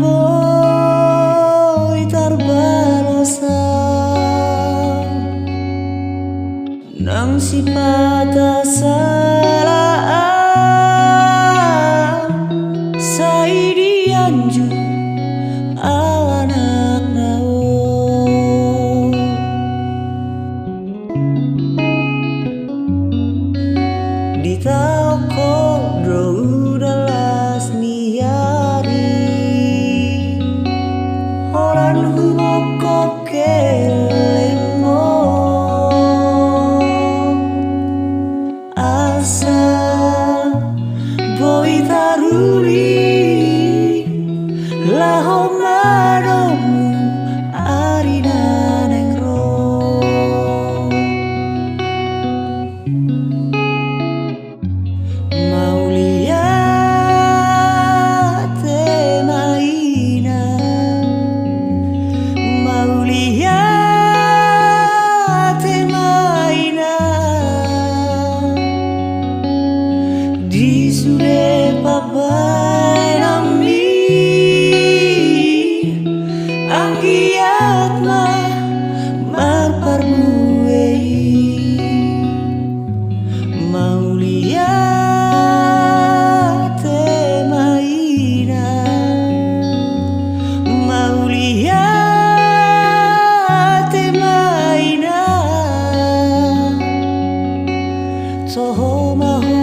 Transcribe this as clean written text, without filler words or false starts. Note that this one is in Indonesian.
boy terbalosa nang sifat salah sai dianju anak nao di toko dro udalas niari orang humoko kelemo asa boy taruri laho madomu arina nengro mau lihat maina mau lihat maina di sure papai nami anggiat ma marparbuei mau lihat maina mau lihat maina toho maho